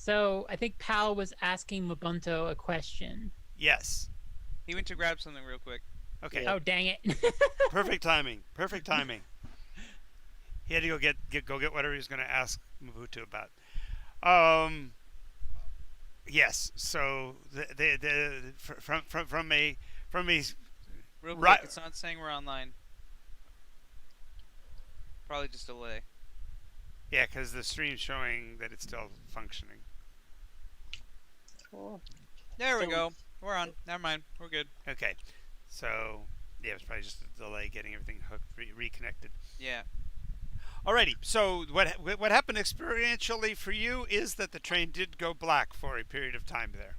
So I think Pal was asking Mabunto a question. Yes. He went to grab something real quick. Okay. Oh, dang it. Perfect timing. Perfect timing. He had to go get whatever he was going to ask Mabutu about. Um. Yes. So the from a Real quick, right. it's not saying we're online. Probably just delay. Yeah, because the stream's showing that it's still functioning. Cool. There we So- go. We're on. Never mind. We're good. Okay. So yeah, it was probably just a delay getting everything hooked, reconnected. Yeah. Alrighty. So what happened experientially for you is that the train did go black for a period of time there.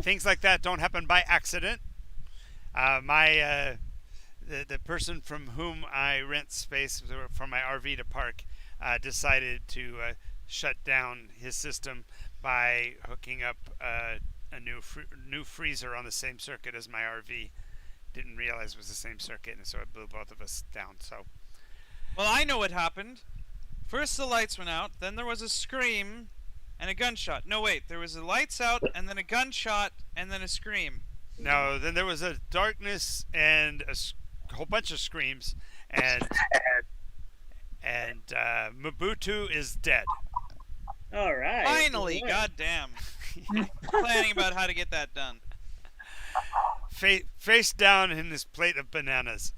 Things like that don't happen by accident. The person from whom I rent space for my RV to park decided to shut down his system by hooking up a new freezer on the same circuit as my RV. Didn't realize it was the same circuit, and so it blew both of us down. So Well, I know what happened. First the lights went out, then there was a scream and a gunshot. No, wait. There was the lights out, and then a gunshot, and then a scream. no, then there was a darkness and a whole bunch of screams, and Mabutu is dead. All right. Finally, Good. goddamn. Planning about how to get that done. Face down in this plate of bananas.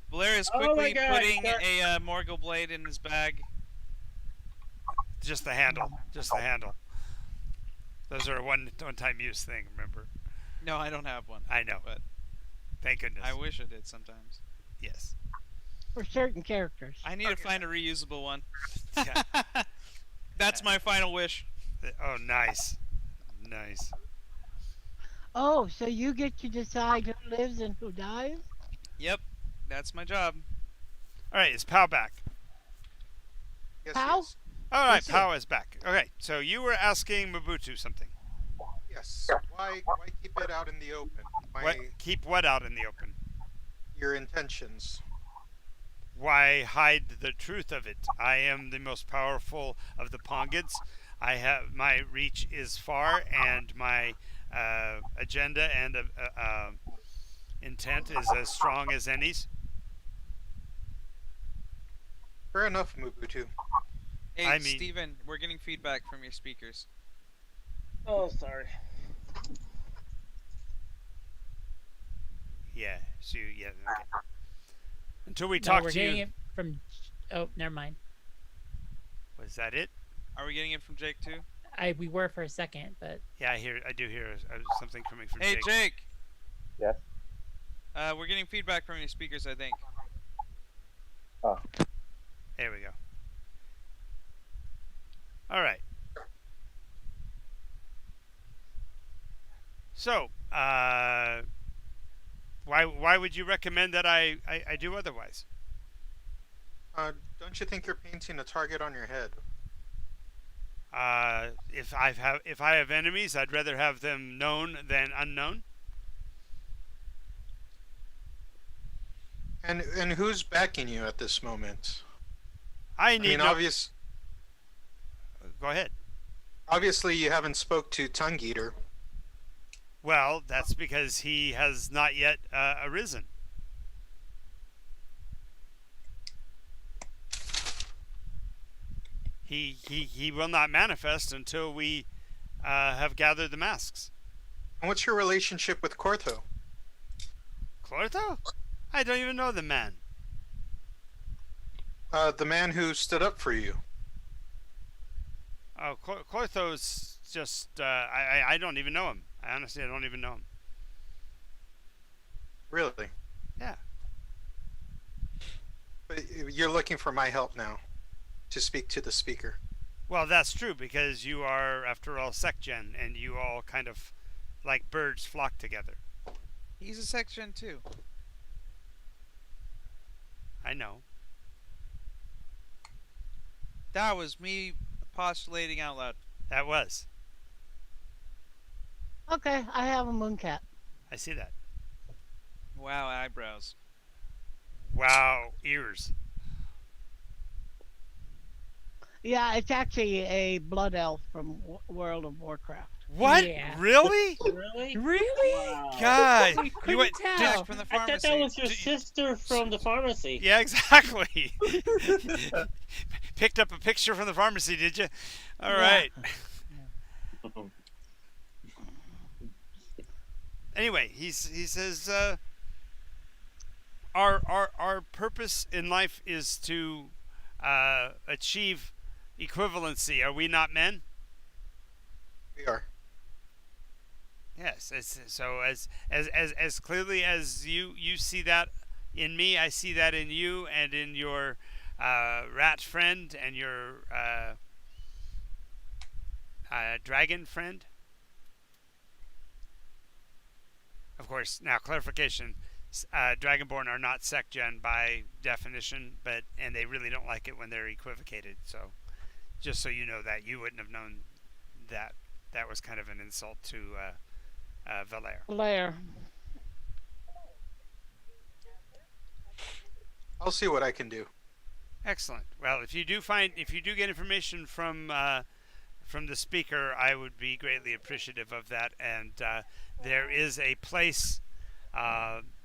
Blair is Oh my quickly God, putting start- a Morgul blade in his bag. Just the handle. Just the handle. Those are a one-time use thing, remember? No, I don't have one. I know. But Thank goodness. I wish I did sometimes. Yes. For certain characters. I need to find a reusable one. Yeah. That's my final wish. Oh, nice. Nice. Oh, so you get to decide who lives and who dies? Yep, that's my job. All right, is Pow back? Yes, Pow? yes. All right, Yes, sir. Pow is back. Okay, so you were asking Mabutu something. Yes. Why keep it out in the open? What? Keep what out in the open? Your intentions. Why hide the truth of it? I am the most powerful of the Pongids. I have my reach is far, and my agenda and intent is as strong as any's. Fair enough, Mubutu. Hey, I mean- Steven, we're getting feedback from your speakers. Oh, sorry. Yeah. So yeah. Okay. Until we No, talk we're to you. getting it from. Oh, never mind. Was that it? Are we getting it from Jake too? We were for a second, but Yeah, I do hear something coming from Hey, Jake. Jake. Yes. We're getting feedback from your speakers, I think. Oh, There we go. All right. So, why would you recommend that I do otherwise? Don't you think you're painting a target on your head? If I have enemies, I'd rather have them known than unknown. And who's backing you at this moment? I I need mean, no. Go ahead. obviously you haven't spoke to Tongue Eater. Well, that's because he has not yet arisen. He will not manifest until we have gathered the masks. And what's your relationship with Cortho? Clortho? I don't even know the man. The man who stood up for you. Oh, Clortho's just I don't even know him. I honestly don't even know him. Really? Yeah. But you're looking for my help now to speak to the speaker. Well, that's true because you are, after all, SecGen, and you all kind of like birds flock together. He's a section too. I know. That was me postulating out loud. That was. Okay, I have a mooncat. I see that. Wow, eyebrows. Wow, ears. Yeah, it's actually a blood elf from World of Warcraft. What? Yeah. Really? Really? Really? Wow. God. You You couldn't went. tell. Jack from the I thought pharmacy. that was your D- sister from the pharmacy. Yeah, exactly. Picked up a picture from the pharmacy, did you? All Yeah. right. Anyway, he says our purpose in life is to achieve equivalency. Are we not men? We are. Yes. As clearly as you see that in me, I see that in you and in your rat friend and your dragon friend. Of course, now clarification: Dragonborn are not sec gen by definition, and they really don't like it when they're equivocated. So, just so you know that you wouldn't have known that that was kind of an insult to Valair. Blair. I'll see what I can do. Excellent. Well, if you do get information from the speaker, I would be greatly appreciative of that. And there is a place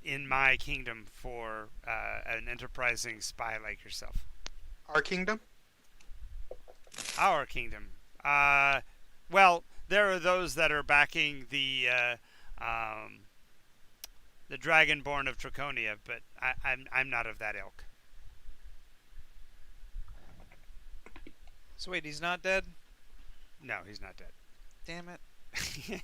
in my kingdom for an enterprising spy like yourself. Our kingdom? Our kingdom. Well, there are those that are backing the Dragonborn of Draconia, but I'm not of that ilk. So wait, he's not dead? No, he's not dead. Damn it.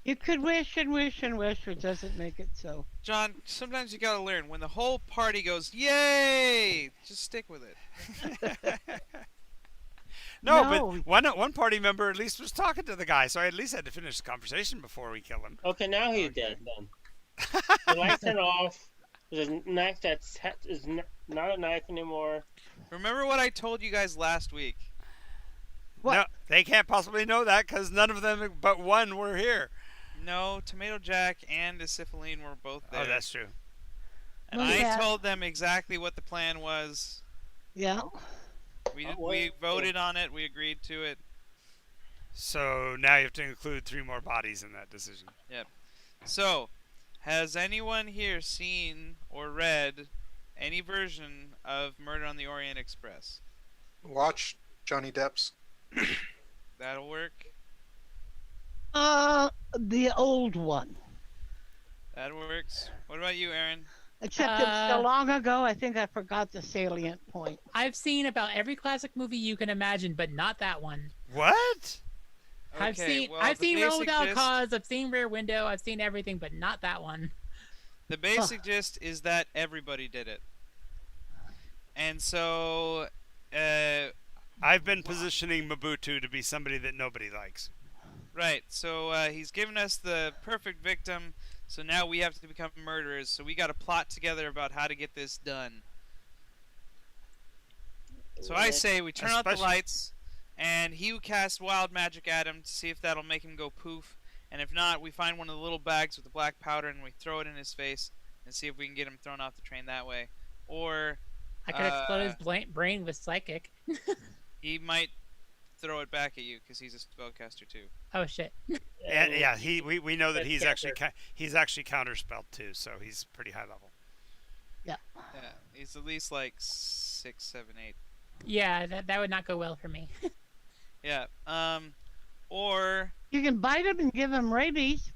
You could wish and wish and wish, it doesn't make it so. John, sometimes you gotta learn. When the whole party goes, yay! Just stick with it. No, No. but one party member at least was talking to the guy, so I at least had to finish the conversation before we kill him. Okay, now he's dead then. The lights are off. There's a knife is not a knife anymore. Remember what I told you guys last week? What? No, they can't possibly know that because none of them but one were here. No, Tomato Jack and Aciphaline were both there. Oh, that's true. And Well, I yeah. told them exactly what the plan was. Yeah. We voted on it. We agreed to it. So now you have to include 3 more bodies in that decision. So, has anyone here seen or read any version of Murder on the Orient Express? Watch Johnny Depp's. That'll work. The old one. That works. What about you, Aaron? Except it was so long ago, I think I forgot the salient point. I've seen about every classic movie you can imagine, but not that one. What? I've Okay, seen well, I've the seen Roll basic Without gist- Cause, I've seen Rear Window, I've seen everything, but not that one. The basic gist is that everybody did it. And so, I've been positioning Mobutu to be somebody that nobody likes. right, so he's given us the perfect victim, so now we have to become murderers, so we gotta plot together about how to get this done. So I say we turn out the Especially- lights, and he who casts wild magic at him to see if that'll make him go poof, and if not, we find one of the little bags with the black powder and we throw it in his face and see if we can get him thrown off the train that way. Or I could explode his brain with psychic. he might throw it back at you because he's a spellcaster too. Oh shit. And yeah, we know that That's he's counter. actually counterspelled too, so he's pretty high level. Yeah, he's at least like 6, 7, 8. Yeah, that would not go well for me. Yeah. Or You can bite him and give him rabies.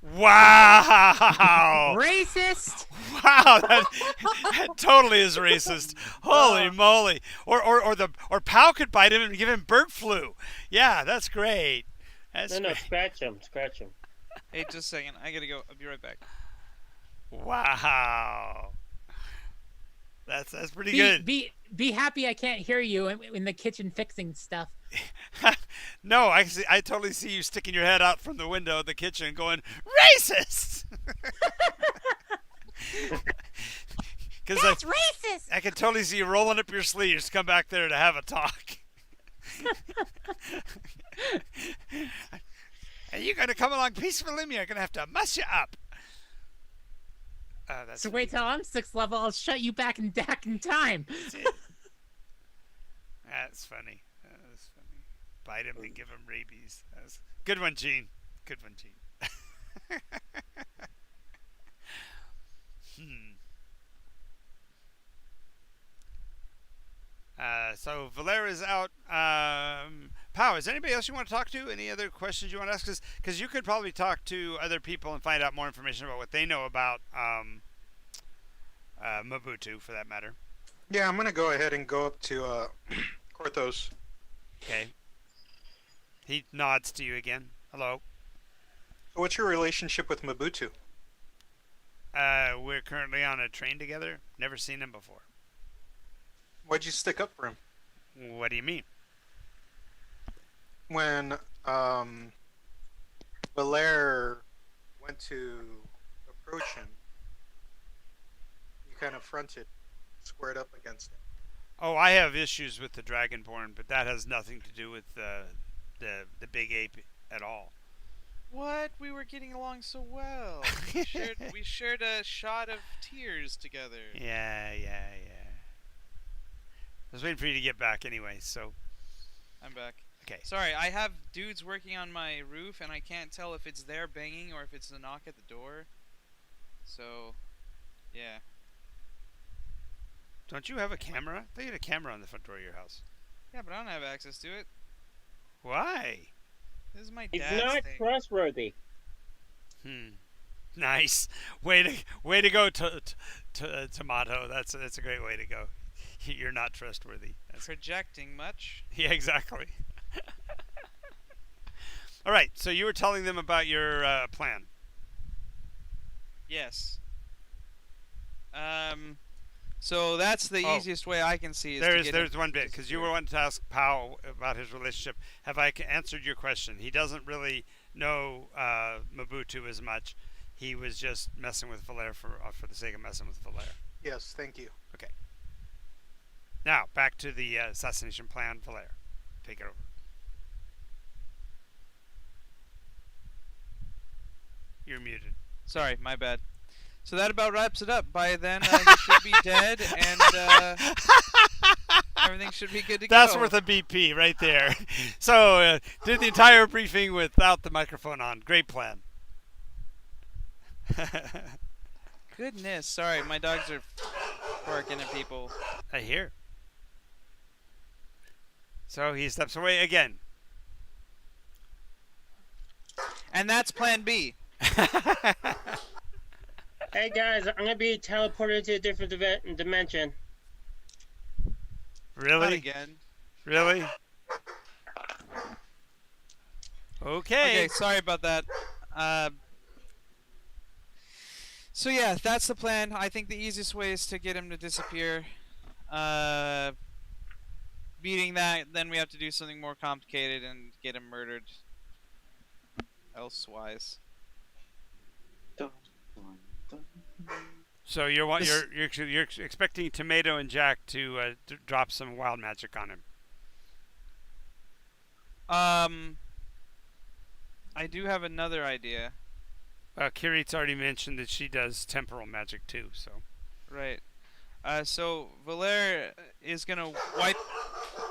Wow! Racist! Wow, that totally is racist. Holy moly! Or Pow could bite him and give him bird flu. Yeah, that's great. That's No, great. scratch him, scratch him. hey, just a second, I gotta go. I'll be right back. Wow. That's pretty good. Be happy I can't hear you in the kitchen fixing stuff. No, I totally see you sticking your head out from the window of the kitchen going, racist! Because That's racist! I can totally see you rolling up your sleeves to come back there to have a talk. And you're going to come along peacefully, and you're going to have to muss you up. That's So wait till I'm 6th level, I'll shut you back in time. was funny. That was funny. Bite him and give him rabies. That was good one, Gene. Good one, Gene. So Valera's out. Pow, is there anybody else you want to talk to? Any other questions you want to ask? Because you could probably talk to other people and find out more information about what they know about Mobutu, for that matter. Yeah, I'm gonna go ahead and go up to Korthos. Okay. He nods to you again. Hello. So what's your relationship with Mobutu? We're currently on a train together. Never seen him before. Why'd you stick up for him? What do you mean? When Valere went to approach him, you kind of fronted, squared up against him. Oh, I have issues with the Dragonborn, but that has nothing to do with the big ape at all. What? We were getting along so well. We shared a shot of tears together. Yeah. I was waiting for you to get back anyway, so. I'm back. Okay. Sorry, I have dudes working on my roof, and I can't tell if it's their banging or if it's the knock at the door. So, yeah. Don't you have a camera? I thought you had a camera on the front door of your house. Yeah, but I don't have access to it. Why? This is my He's dad's not thing. trustworthy. Nice. Way to go, Tomato. That's a great way to go. You're not trustworthy. Projecting much? Yeah, exactly. All right. So you were telling them about your plan. Yes. So that's the easiest way I can see. There's one bit, because you were wanting to ask Powell about his relationship. Have I answered your question? He doesn't really know Mobutu as much. He was just messing with Valere for the sake of messing with Valere. Yes, thank you. Okay. Now back to the assassination plan, Valere. Take it over. You're muted. Sorry, my bad. So that about wraps it up. By then, he should be dead, and everything should be good to go. That's worth a BP right there. So, did the entire briefing without the microphone on. Great plan. Goodness, sorry, my dogs are barking at people. I hear. So he steps away again. And that's plan B. Hey guys, I'm gonna be teleported to a different dimension. Not Really? again. Really? Okay. Okay, sorry about that. So yeah, that's the plan. I think the easiest way is to get him to disappear. Beating that, then we have to do something more complicated and get him murdered. Elsewise. So you're expecting Tomato and Jack to drop some wild magic on him. I do have another idea. Kirit's already mentioned that she does temporal magic too. So. Right. So Valere is gonna wipe.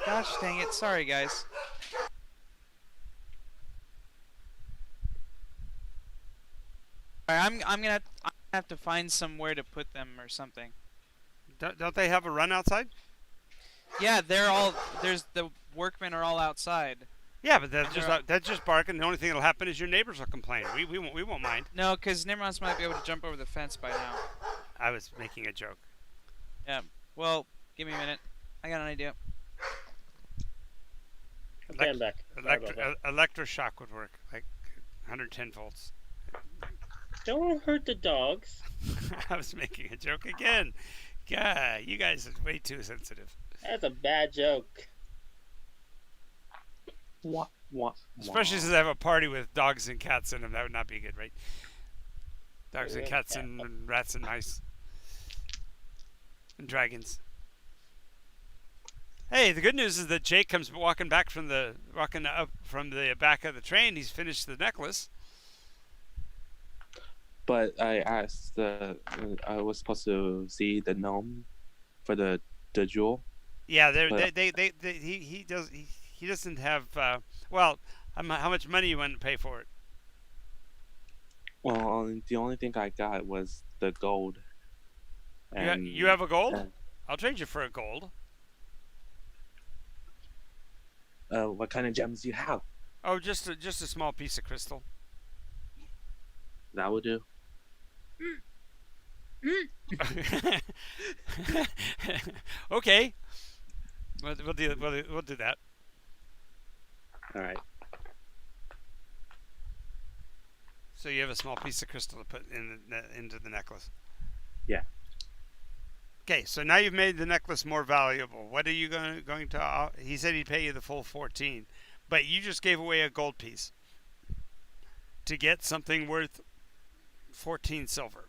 Gosh dang it! Sorry guys. I'm gonna have to find somewhere to put them or something. Don't they have a run outside? Yeah, there's the workmen are all outside. Yeah, but that's just barking. The only thing that'll happen is your neighbors will complain. We won't mind. No, because Nimrods might be able to jump over the fence by now. I was making a joke. Yeah. Well, give me a minute. I got an idea. Okay, I'm back. Sorry about that. Electroshock would work, like 110 volts. Don't hurt the dogs. I was making a joke again. God, you guys are way too sensitive. That's a bad joke. Especially since I have a party with dogs and cats in them. That would not be good, right? Dogs and cats and rats and mice. And dragons. Hey, the good news is that Jake comes walking up from the back of the train. He's finished the necklace. But I asked, I was supposed to see the gnome for the jewel. Yeah, But he doesn't have. Well, how much money you want to pay for it? well, the only thing I got was the gold. And You have a gold? uh, I'll trade you for a gold. what kind of gems do you have? Oh, just a small piece of crystal. That would do. Okay, we'll do that. All right. So you have a small piece of crystal to put into the necklace. Yeah. Okay, so now you've made the necklace more valuable. What are you going to? He said he'd pay you the full 14, but you just gave away a gold piece to get something worth 14 silver.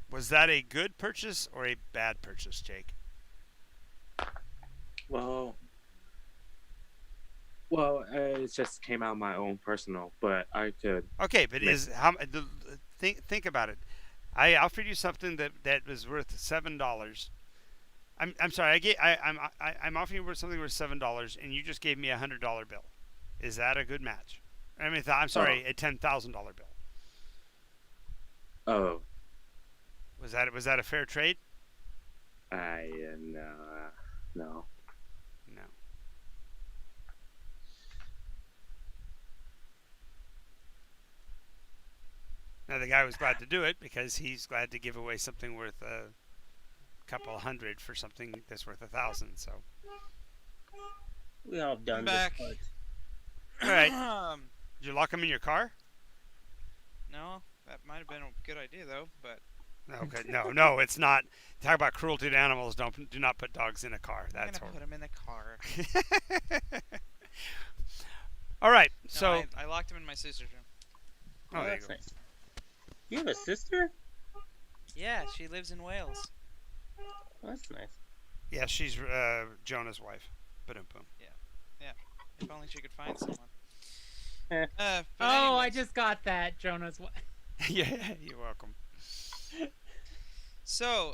Was that a good purchase or a bad purchase, Jake? Well, it just came out my own personal, but I could. Okay, but think about it. I offered you something that was worth $7. I'm sorry. I'm offering you something worth $7, and you just gave me $100 bill. Is that a good match? I mean, I'm sorry, a $10,000 bill. Oh, Was that a fair trade? no. No. Now the guy was glad to do it because he's glad to give away something worth a couple hundred for something that's worth 1,000. So, We all done back. this part. all right. Did you lock him in your car? No, that might have been a good idea though, but Okay, no, it's not. Talk about cruelty to animals. Do not put dogs in a car. I'm That's gonna horrible. put him in the car. All right, No, so I locked him in my sister's room. oh, there you That's go. nice. You have a sister? Yeah, she lives in Wales. That's nice. Yeah, she's Jonah's wife. Boom, boom. If only she could find someone. Eh. But Oh, I anyways, just got that, Jonah's. Yeah, you're welcome. So,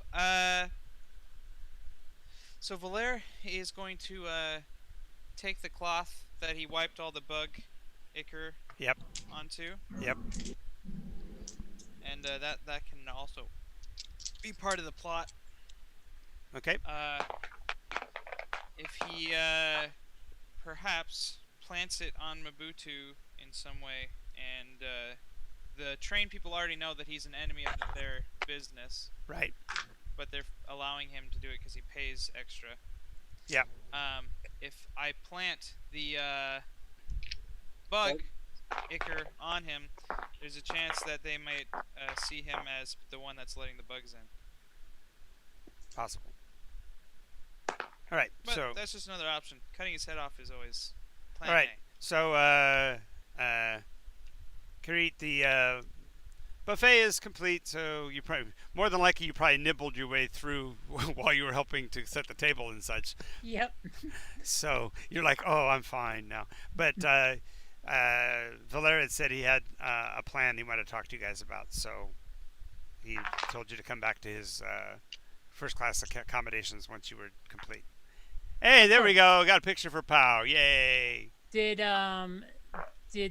so Valer is going to take the cloth that he wiped all the bug ichor Yep. onto. Yep. And that can also be part of the plot. Okay. If he perhaps plants it on Mobutu in some way, and the trained people already know that he's an enemy of their business, Right. but they're allowing him to do it because he pays extra. Yeah. If I plant the bug ichor on him, there's a chance that they might see him as the one that's letting the bugs in. Possible. All right. But So that's just another option. Cutting his head off is always plan all right. A. So Karit, the buffet is complete. So you probably more than likely you probably nibbled your way through while you were helping to set the table and such. Yep. So you're like, oh, I'm fine now. But Valer had said he had a plan he wanted to talk to you guys about. So he told you to come back to his first class accommodations once you were complete. Hey, there we go. Got a picture for Pow. Yay. Did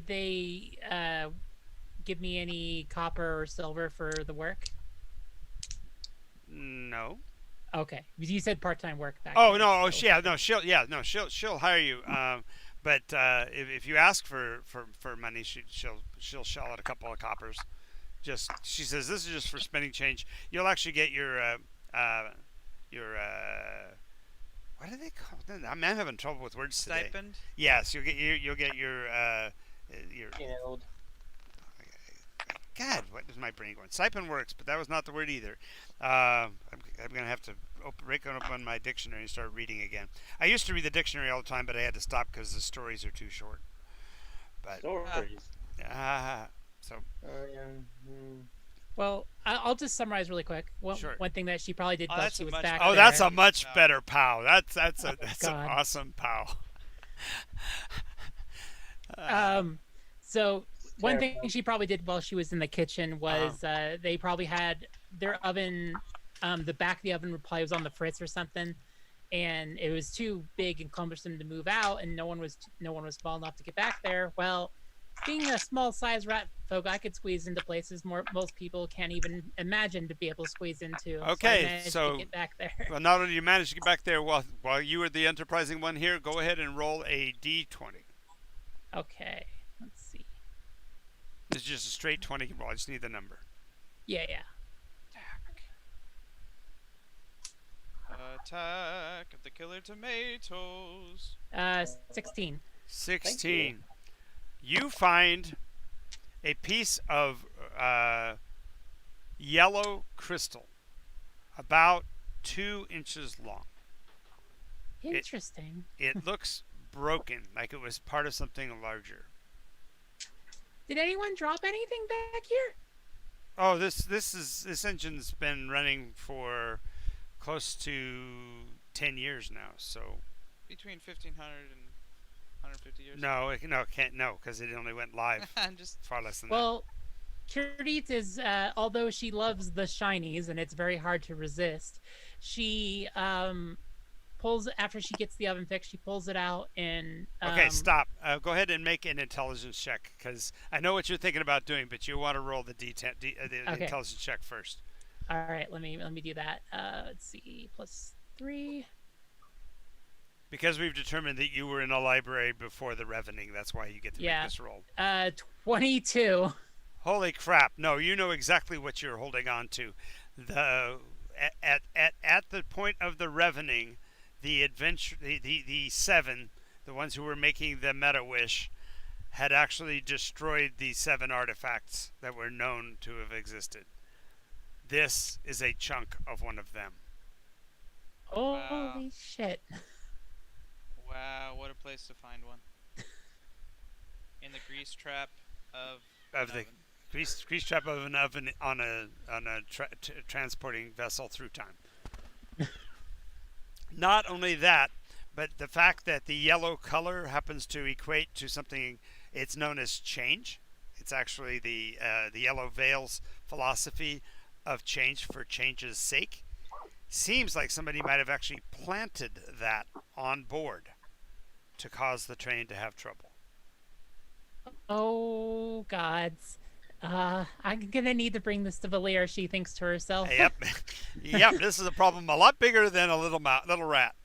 they give me any copper or silver for the work? No. Okay, you said part-time work back. Oh there, no! Oh so- yeah, no. She'll hire you. But if you ask for money, she'll shell out a couple of coppers. Just she says this is just for spending change. You'll actually get your what do they call it? I'm having trouble with words today. Stipend? Yes, you'll get your Killed. God, what is my brain going? Stipend works, but that was not the word either. I'm going to have to open my dictionary and start reading again. I used to read the dictionary all the time, but I had to stop because the stories are too short. But Stories. so Yeah. Well, I'll just summarize really quick. Sure. One thing that she probably did Oh, while that's she a was much back better- oh, that's there. a much No. better pow. That's an God. awesome pow. So one thing Terrible. she probably did while she was in the kitchen was they probably had their oven, the back of the oven probably was on the fritz or something, and it was too big and cumbersome to move out, and no one was small enough to get back there. Well, being a small size rat folk, I could squeeze into places most people can't even imagine to be able to squeeze into. Okay, I managed so- to get back there. Well, not only you managed to get back there while you were the enterprising one here, go ahead and roll a d20. Okay, let's see. It's just a straight 20 roll. I just need the number. Yeah. Attack of the killer tomatoes. 16. 16. You find a piece of yellow crystal about 2 inches long. Interesting. It looks broken, like it was part of something larger. Did anyone drop anything back here? Oh, this engine's been running for close to 10 years now. So Between 1500 and 150 years. can't because it only went live I'm just far less than Well, Curit is, although she loves the shinies and it's very hard to resist, she pulls, after she gets the oven fixed, she pulls it out and. that. Okay, stop. Go ahead and make an intelligence check, because I know what you're thinking about doing, but you want to roll the D10, the Okay. intelligence check first. All right, let me do that. Let's see, +3. Because we've determined that you were in a library before the Revening, that's why you get to Yeah. make this roll. 22. Holy crap! No, you know exactly what you're holding on to. At the point of the Revening, the adventure, the seven, the ones who were making the Meta Wish, had actually destroyed the 7 artifacts that were known to have existed. This is a chunk of one of them. Holy shit. wow, what a place to find one. In the grease trap of Of an the oven. grease trap of an oven on a transporting vessel through time. Not only that, but the fact that the yellow color happens to equate to something, it's known as change. It's actually the yellow veil's philosophy of change for change's sake. Seems like somebody might have actually planted that on board to cause the train to have trouble. Oh, gods. I'm gonna need to bring this to Valir, she thinks to herself. Yep, yep. This is a problem a lot bigger than a little rat.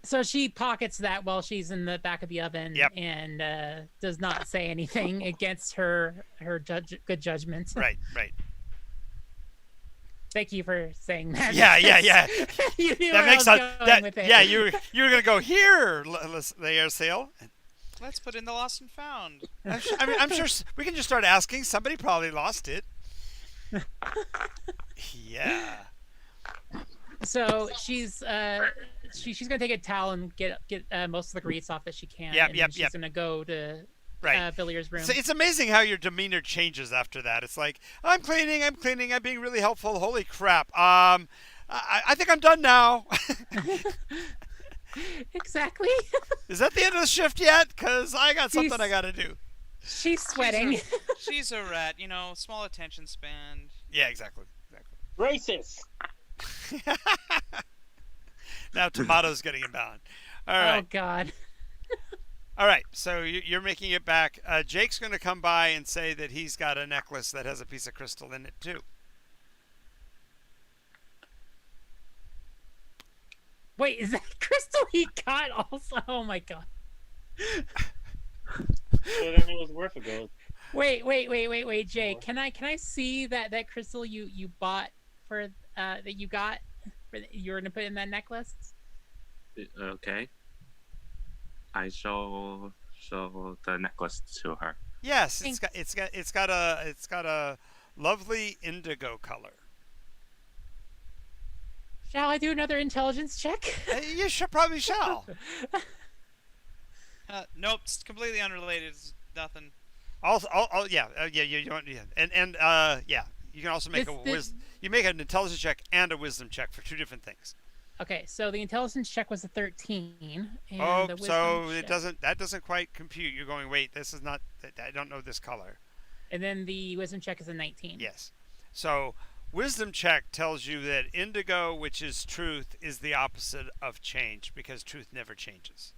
So she pockets that while she's in the back of the oven. Yep. And does not say anything against her good judgment. Right. Thank you for saying that. Yeah. You knew That where makes I was sense. going with it. Yeah, you were gonna go here, the air sail. Let's put in the lost and found. I'm sure we can just start asking. Somebody probably lost it. Yeah. So she's she's gonna take a towel and get most of the grease off that she can. Yep, and yep, She's yep. gonna go to Right. Villier's room. So it's amazing how your demeanor changes after that. It's like, I'm cleaning, I'm being really helpful. Holy crap. I think I'm done now. Exactly. Is that the end of the shift yet? Because I got something Jeez. I got to do. She's sweating. She's a rat, small attention span. Yeah, exactly. Racist. Now Tomato's getting him bound. All Oh right. God. All right. So you're making it back. Jake's going to come by and say that he's got a necklace that has a piece of crystal in it, too. Wait, is that crystal he got also? Oh my God. So then it was worth a gold. Wait, Jay. Can I see that crystal you bought for that you got you were gonna put in that necklace? Okay. I show the necklace to her. Yes, it's got a lovely indigo color. Shall I do another intelligence check? You probably shall. Nope, it's completely unrelated. It's nothing. Yeah, you don't, yeah, and yeah, you can also make you make an intelligence check and a wisdom check for 2 different things. Okay, so the intelligence check was a 13. And Oh, the wisdom so check, that doesn't quite compute. You're going, wait, this is not. I don't know this color. And then the wisdom check is a 19. Yes. So Wisdom check tells you that indigo, which is truth, is the opposite of change because truth never changes.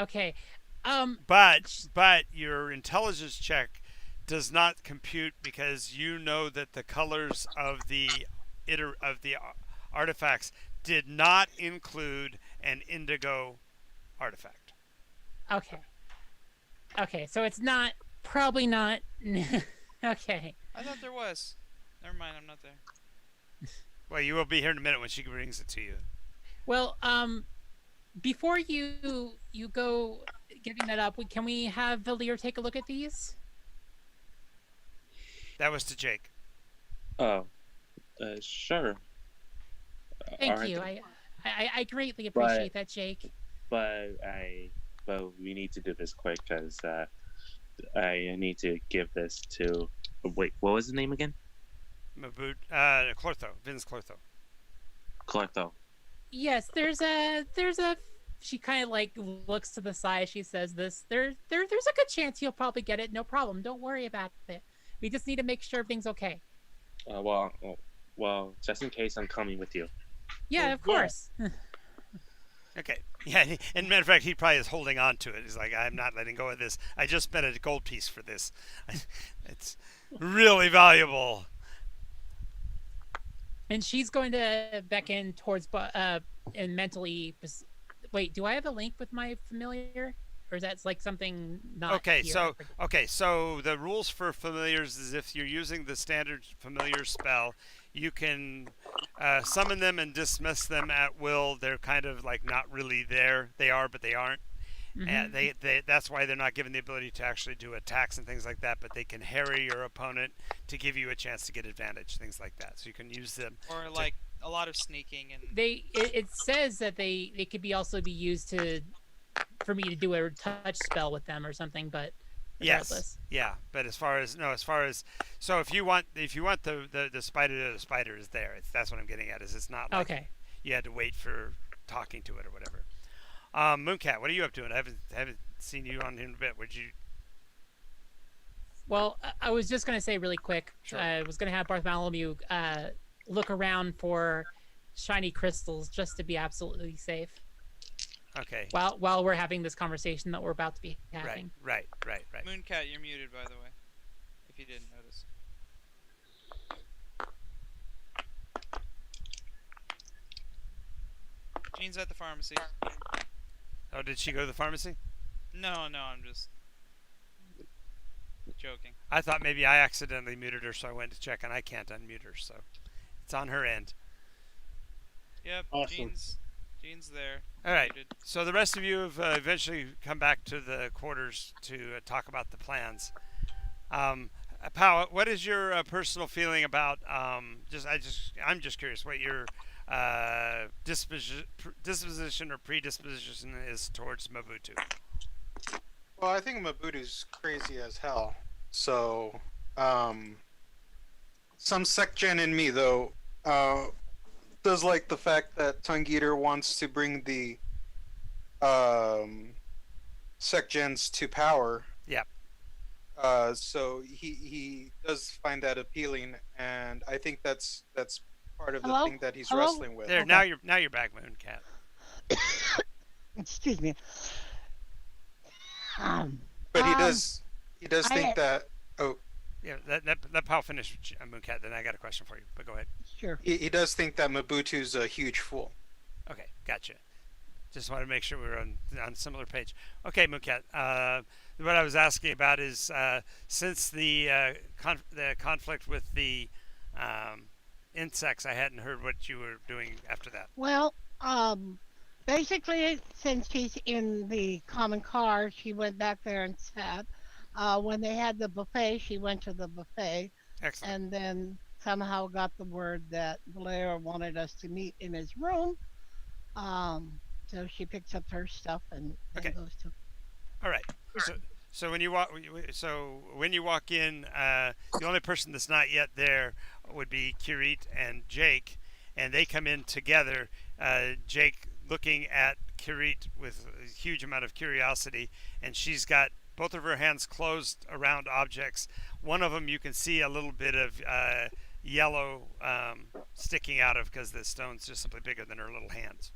Okay. But your intelligence check does not compute because you know that the colors of the artifacts did not include an indigo artifact. Okay. Okay, so it's not probably not. Okay. I thought there was. Never mind, I'm not there. Well, you will be here in a minute when she brings it to you. Well, before you go giving that up, can we have Valir take a look at these? That was to Jake. Oh, sure. Thank Alright, you. I greatly appreciate that, Jake. But we need to do this quick because I need to give this to. Wait, what was his name again? Clortho. Vince Clortho. Clortho. Yes, there's a. She kind of like looks to the side. She says, "There's a good chance you'll probably get it. No problem. Don't worry about it. We just need to make sure everything's okay." Well, just in case, I'm coming with you. Yeah, of course. Okay. Yeah, and matter of fact, he probably is holding on to it. He's like, I'm not letting go of this. I just spent a gold piece for this. It's really valuable. And she's going to beckon towards and mentally. Wait, do I have a link with my familiar, or is that like something not? Okay, here? so the rules for familiars is if you're using the standard familiar spell, you can summon them and dismiss them at will. They're kind of like not really there. They are, but they aren't. Mm-hmm. And that's why they're not given the ability to actually do attacks and things like that. But they can harry your opponent to give you a chance to get advantage, things like that. So you can use them. Or like a lot of sneaking and. It says that they could also be used for me to do a touch spell with them or something, but regardless. Yes, yeah, but as far as so if you want the spider is there. That's what I'm getting at. Is it's not like Okay. you had to wait for talking to it or whatever. Mooncat, what are you up to? I haven't seen you on here in a bit. Would you? Well, I was just gonna say really quick. Sure. I was gonna have Bartholomew look around for shiny crystals just to be absolutely safe. Okay. While we're having this conversation that we're about to be having. Right. Mooncat, you're muted, by the way. If you didn't notice. Jean's at the pharmacy. Oh, did she go to the pharmacy? No, I'm just joking. I thought maybe I accidentally muted her, so I went to check, and I can't unmute her, so it's on her end. Yep, Awesome. Jean's there. All right. Muted. So the rest of you have eventually come back to the quarters to talk about the plans. Pao, what is your personal feeling about? I'm just curious what your disposition or predisposition is towards Mobutu. Well, I think Mabutu's crazy as hell. So, some sect gen in me though does like the fact that Tongue Eater wants to bring the sect gens to power. Yep. So he does find that appealing, and I think that's part of the Hello? thing that he's Hello? wrestling with. There, Okay. now you're back, Mooncat. Excuse me. But he does think I- that. Oh, Yeah, let Pao finish, Mooncat. Then I got a question for you, but go ahead. Sure. he does think that Mabutu's a huge fool. Okay, gotcha. Just wanted to make sure we were on a similar page. Okay, Mooncat. What I was asking about is since the conflict with the insects, I hadn't heard what you were doing after that. Well, basically, since she's in the common car, she went back there and sat. When they had the buffet, she went to the buffet, Excellent. and then somehow got the word that Blair wanted us to meet in his room. So she picks up her stuff and Okay. goes to. All right. So when you walk in, the only person that's not yet there would be Kirit and Jake, and they come in together. Jake looking at Kirit with a huge amount of curiosity, and she's got both of her hands closed around objects. One of them you can see a little bit of yellow sticking out of because the stone's just simply bigger than her little hands.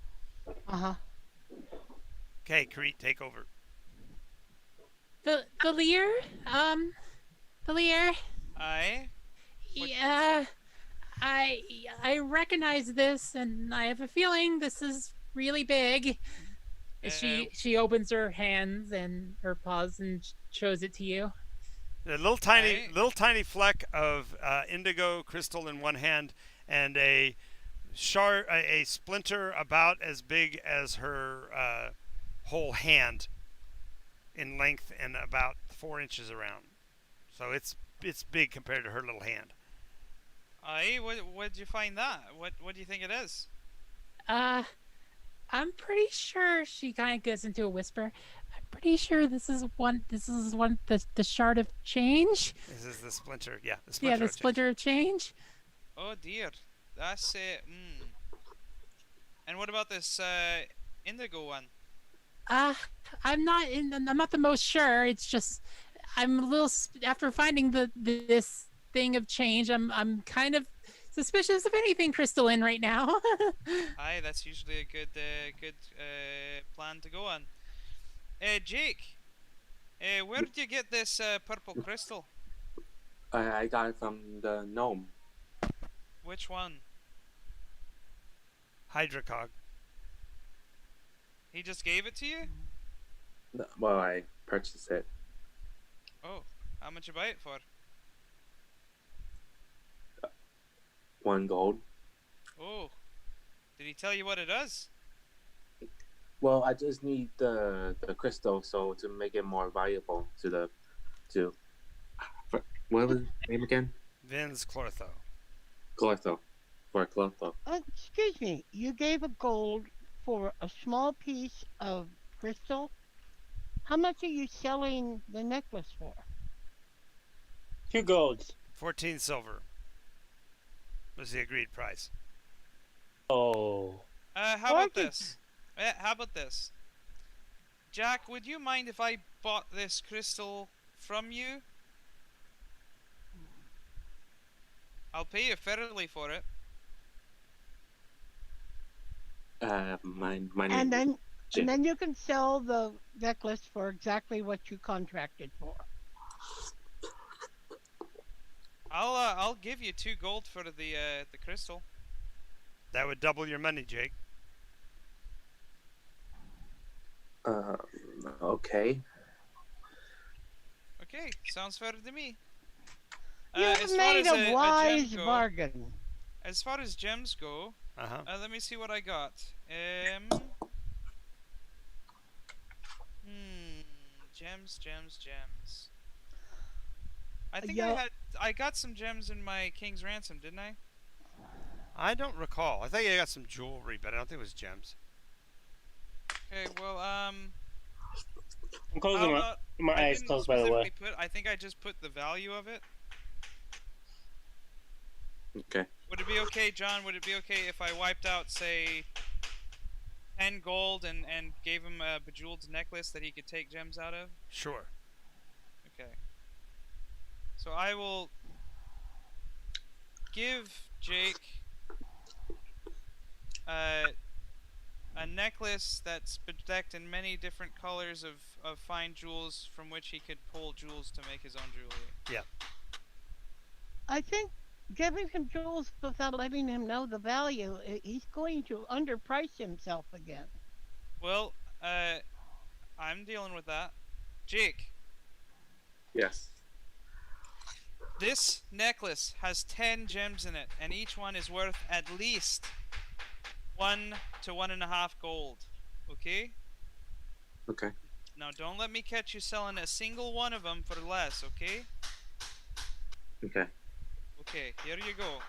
Uh-huh. Okay, Kareet, take over. Valir? Valir? Aye. What- Yeah, I recognize this, and I have a feeling this is really big. She opens her hands and her paws and shows it to you. A little tiny fleck of indigo crystal in one hand, and a splinter about as big as her whole hand in length and about 4 inches around. So it's big compared to her little hand. Aye. Where'd you find that? What do you think it is? I'm pretty sure she kind of goes into a whisper. I'm pretty sure this is one. The shard of change. This is the splinter. Yeah, the splinter. Yeah, the splinter of change. Oh dear. That's it. And what about this indigo one? I'm not the most sure. It's just I'm a little after finding this thing of change. I'm kind of suspicious of anything crystalline right now. Aye, that's usually a good plan to go on. Jake, where did you get this purple crystal? I got it from the gnome. Which one? Hydrocog. He just gave it to you? Well, I purchased it. Oh, how much you buy it for? 1 gold. Oh, did he tell you what it does? Well, I just need the crystal so to make it more valuable to what was his name again? Vin's Clortho. Clortho. For Clortho. Excuse me. You gave a gold for a small piece of crystal. How much are you selling the necklace for? 2 golds. 14 silver was the agreed price. Oh. How about this? How about this? Jack, would you mind if I bought this crystal from you? I'll pay you fairly for it. My And name. then you can sell the necklace for exactly what you contracted for. I'll give you 2 gold for the crystal. That would double your money, Jake. Okay. Okay, sounds fair to me. You've made a wise bargain. As far as gems go, let me see what I got. Gems. I think I got some gems in my King's Ransom, didn't I? I don't recall. I think I got some jewelry, but I don't think it was gems. Okay, well, I'm closing my eyes closed, by the way. I think I just put the value of it. Okay. Would it be okay, John? Would it be okay if I wiped out, say, 10 gold and gave him a bejeweled necklace that he could take gems out of? Sure. Okay. So I will give Jake a necklace that's bedecked in many different colors of fine jewels from which he could pull jewels to make his own jewelry. Yeah. I think giving him jewels without letting him know the value, he's going to underprice himself again. Well, I'm dealing with that. Jake. Yes. This necklace has 10 gems in it, and each one is worth at least 1 to 1.5 gold. Okay? Okay. Now, don't let me catch you selling a single one of them for less, okay? Okay. Okay, here you go.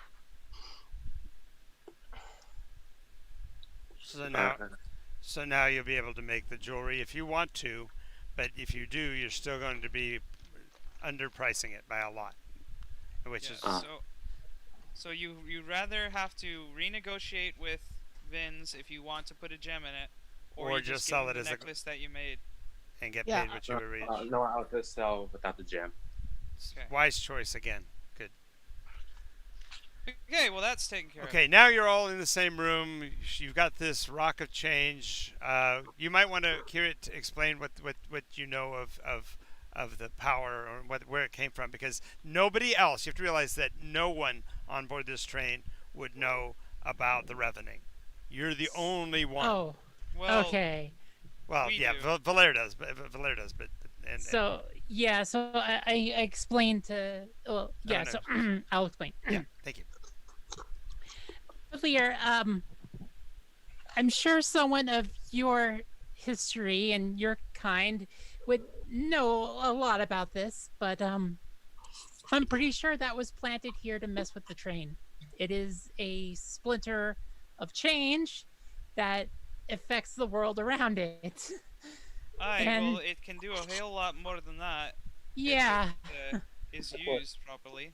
So now you'll be able to make the jewelry if you want to, but if you do, you're still going to be underpricing it by a lot, which is so you rather have to renegotiate with Vins if you want to put a gem in it, or you just sell it as a necklace that you made and get paid what you were reached. No, I'll just sell without the gem. Okay. Wise choice again. Good. Okay, well that's taken care Okay, now you're all in the same room. You've got this rock of change. You might want to hear it to explain what you know of the power or where it came from, because nobody else. You have to realize that no one on board this train would know about the Revening. You're the only one. Oh, of. Well, okay. Well, we yeah, do. Valère does, but and So yeah, so I explained to. Well, yeah. no. So I'll explain. yeah, thank you. Lear, I'm sure someone of your history and your kind would know a lot about this, but I'm pretty sure that was planted here to mess with the train. It is a splinter of change that affects the world around it. Aye, And- well, it can do a hell lot more than that. Yeah. If it is used properly.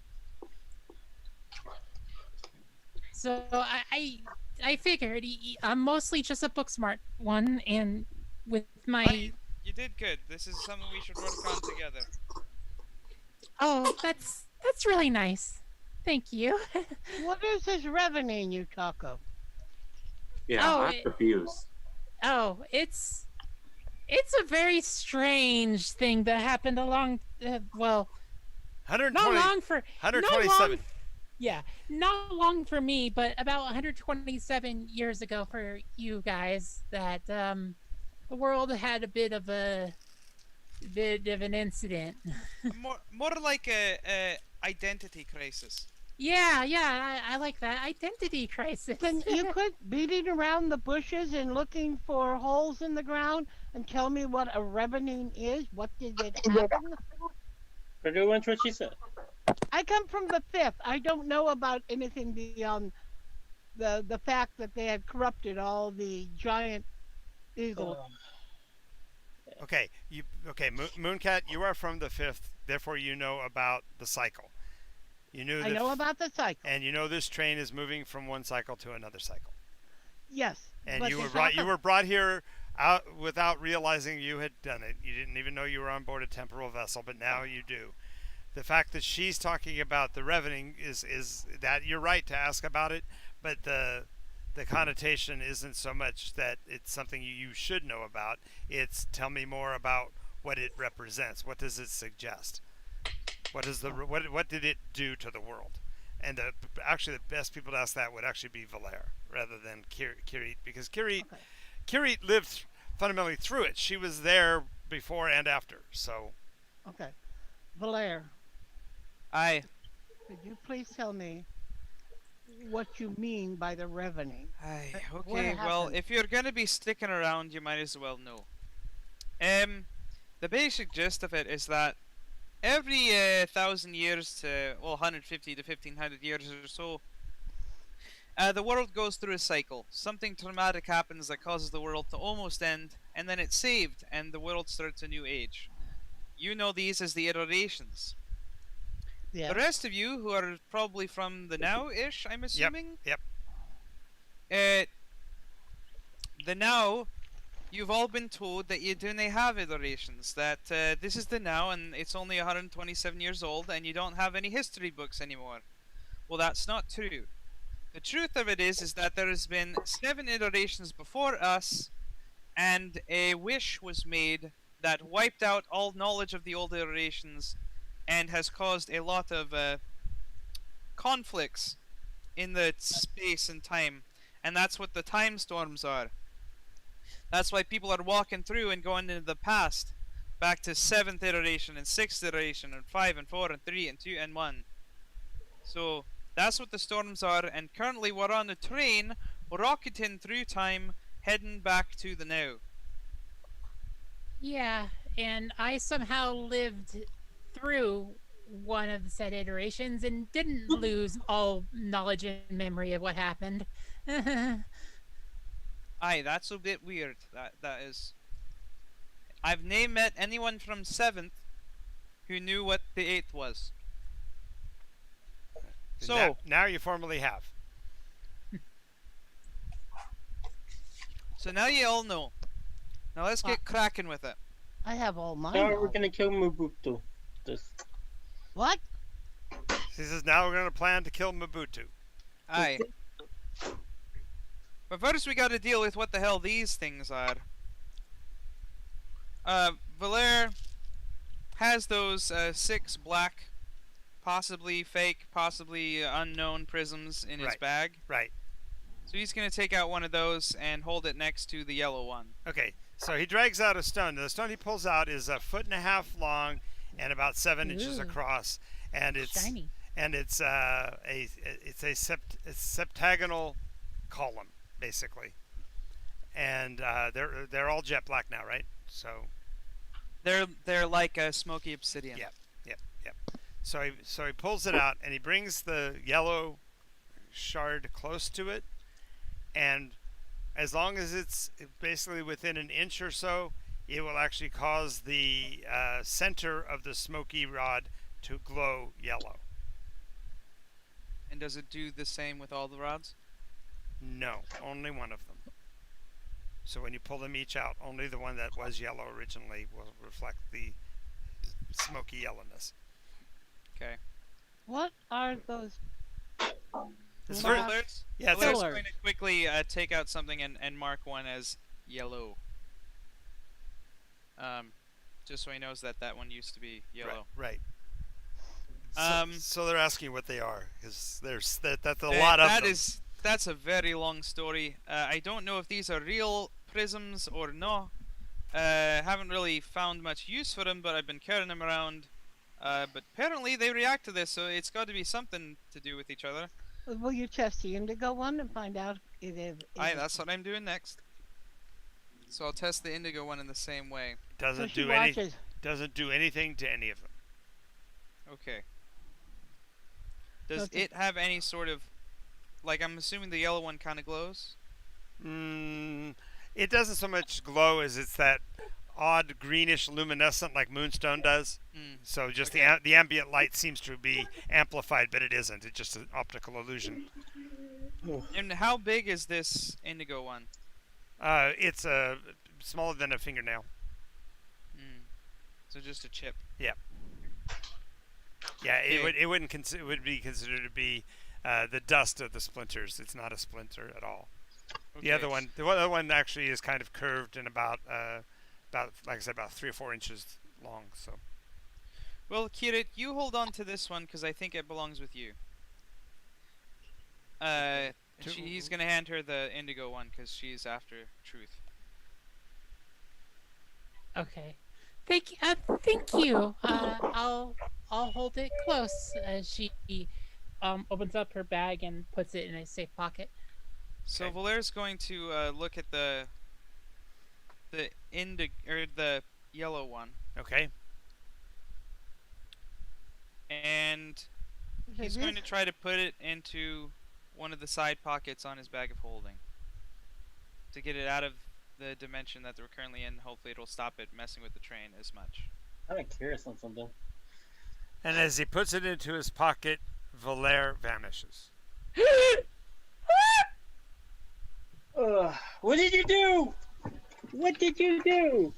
So I figured I'm mostly just a book smart one, and with my Aye, you did good. This is something we should work on together. oh, that's really nice. Thank you. What is this revening you talk of? Yeah, Oh, I'm confused. Oh, it's a very strange thing that happened along. Well, not 120, long for 127. Yeah, not long for me, but about 127 years ago for you guys. That the world had a bit of an incident. More like a identity crisis. Yeah, I like that identity crisis. Can you quit beating around the bushes and looking for holes in the ground and tell me what a revening is? What did it happen? Pretty much what she said. I come from the fifth. I don't know about anything beyond the fact that they had corrupted all the giant eagles. Okay, Mooncat, you are from the 5th, therefore you know about the cycle. You knew I know about the cycle. and you know this train is moving from one cycle to another cycle. Yes. And but you the were cycle- brought here out without realizing you had done it. You didn't even know you were on board a temporal vessel, but now you do. The fact that she's talking about the revening is that you're right to ask about it, but the connotation isn't so much that it's something you should know about. It's tell me more about what it represents. What does it suggest? What did it do to the world? And actually, the best people to ask that would actually be Valère rather than Kirit, because Kirit lived fundamentally through it. She was there before and after. So Okay. Valère, Aye. could you please tell me what you mean by the revening? Aye. What Okay, well, happened? if you're gonna be sticking around, you might as well know. The basic gist of it is that every 1,000 years to 150 to 1,500 years or so, the world goes through a cycle. Something traumatic happens that causes the world to almost end, and then it's saved, and the world starts a new age. You know these as the iterations. Yeah. The rest of you, who are probably from the now-ish, I'm assuming. yep. The now, you've all been told that you don't have iterations. That this is the now, and it's only 127 years old, and you don't have any history books anymore. Well, that's not true. The truth of it is that there has been 7 iterations before us, and a wish was made that wiped out all knowledge of the old iterations, and has caused a lot of conflicts in the space and time, and that's what the time storms are. That's why people are walking through and going into the past, back to 7th iteration and 6th iteration and 5 and 4 and 3 and 2 and 1. So that's what the storms are, and currently we're on a train rocketing through time, heading back to the now. Yeah, and I somehow lived through one of the said iterations and didn't lose all knowledge and memory of what happened. Aye, that's a bit weird. That is. I've never met anyone from 7th who knew what the 8th was. So now you formally have. So now you all know. Now let's get cracking with it. I have all mine. Now we're knowledge. gonna kill Mobutu. This. What? She says now we're going to plan to kill Mobutu. Aye. But first we gotta deal with what the hell these things are. Valer has those 6 black, possibly fake, possibly unknown prisms in his Right. bag. Right. So he's gonna take out one of those and hold it next to the yellow one. Okay. So he drags out a stone. The stone he pulls out is 1.5 feet long and about 7 inches Ooh. across, and it's Shiny. a septagonal column basically, and they're all jet black now, right? So They're like a smoky obsidian. Yep. So he pulls it out and he brings the yellow shard close to it, and as long as it's basically within an inch or so, it will actually cause the center of the smoky rod to glow yellow. And does it do the same with all the rods? No, only one of them. So when you pull them each out, only the one that was yellow originally will reflect the smoky yellowness. Okay. What are those? It's So very- Valer's yeah, it's Valer's Fillers. going to quickly take out something and mark one as yellow. Just so he knows that that one used to be yellow. Right. Um, So they're asking what they are, because that's a Uh, lot of that them. That's a very long story. I don't know if these are real prisms or no. Haven't really found much use for them, but I've been carrying them around. But apparently they react to this, so it's got to be something to do with each other. Will you test the indigo one and find out if it? Aye, that's what I'm doing next. So I'll test the indigo one in the same way. So Doesn't she do watches. doesn't do anything to any of them. Okay. Does Okay. it have any sort of, like, I'm assuming the yellow one kind of glows? It doesn't so much glow as it's that odd greenish luminescent like moonstone does. Hmm. So just Okay. the ambient light seems to be amplified, but it isn't. It's just an optical illusion. And how big is this indigo one? It's smaller than a fingernail. Hmm. So just a chip. Yeah, Okay. it would be considered to be the dust of the splinters. It's not a splinter at all. The other one actually is kind of curved and about like I said, about 3 or 4 inches long. So Well, Kirit, you hold on to this one because I think it belongs with you. He's gonna hand her the indigo one because she's after truth. Okay. Thank you. I'll hold it close as she opens up her bag and puts it in a safe pocket. So Okay. Valera's going to look at the the yellow one, okay, and Is it he's going to this? try to put it into one of the side pockets on his bag of holding to get it out of the dimension that they're currently in. Hopefully, it'll stop it messing with the train as much. I'm curious on something. and as he puts it into his pocket, Valer vanishes. What did you do? What did you do?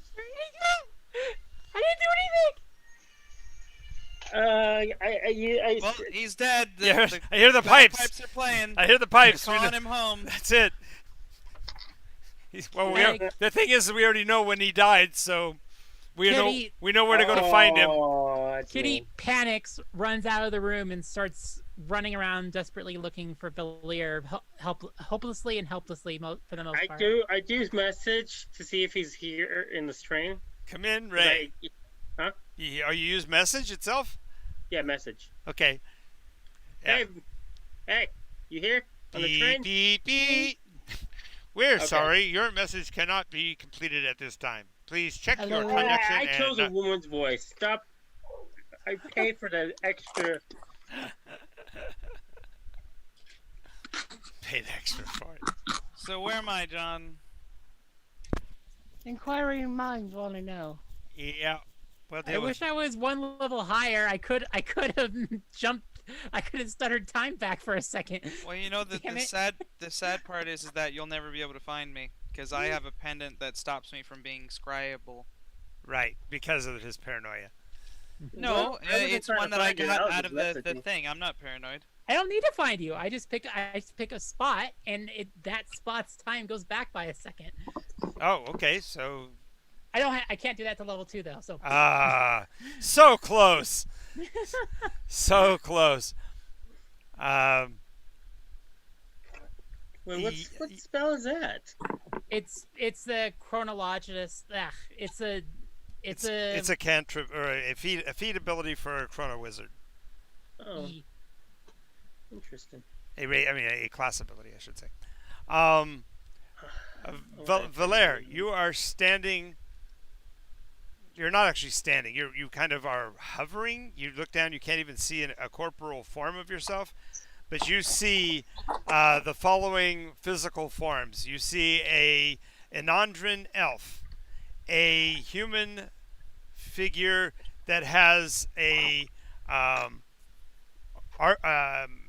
I didn't do anything. Well, he's dead. Yeah, I hear the pipes. Pipes are playing. I hear the pipes. They're calling him home. That's it. Well, Hey. the thing is, we already know when he died, so we Kitty- know where to go to find him. Oh, that's Kitty mean. panics, runs out of the room, and starts running around desperately looking for Valir, hopelessly and helplessly for the most part. I do message to see if he's here in the train. Come in, Ray. Huh? Are you use message itself? Yeah, message. Okay. Yeah. Hey, you here on the Beep, train? beep, beep. We're Okay. sorry, your message cannot be completed at this time. Please check your Hello? connection I chose a and woman's voice. Stop. I paid for the extra. paid extra for it. So where am I, John? Inquiring minds want to know. Yeah. Well, I wish I was one level higher. I could have jumped. I could have stuttered time back for a second. Well, you know Damn the it. sad part is that you'll never be able to find me because I have a pendant that stops me from being scryable. right, because of his paranoia. No, Well, I wasn't it's trying one to that I find you, got was out of just the messaging. thing. I'm not paranoid. I don't need to find you. I just pick a spot, and that spot's time goes back by a second. Oh, okay. So I can't do that to level 2 though. So so close, so close. Wait, what spell is that? it's the chronologist. It's a cantrip or a feat ability for a chrono wizard. Oh, interesting. A class ability, I should say. Okay. Valere, you are standing. You're not actually standing. You kind of are hovering. You look down. You can't even see a corporal form of yourself, but you see the following physical forms. You see an Andran elf, a human figure that has a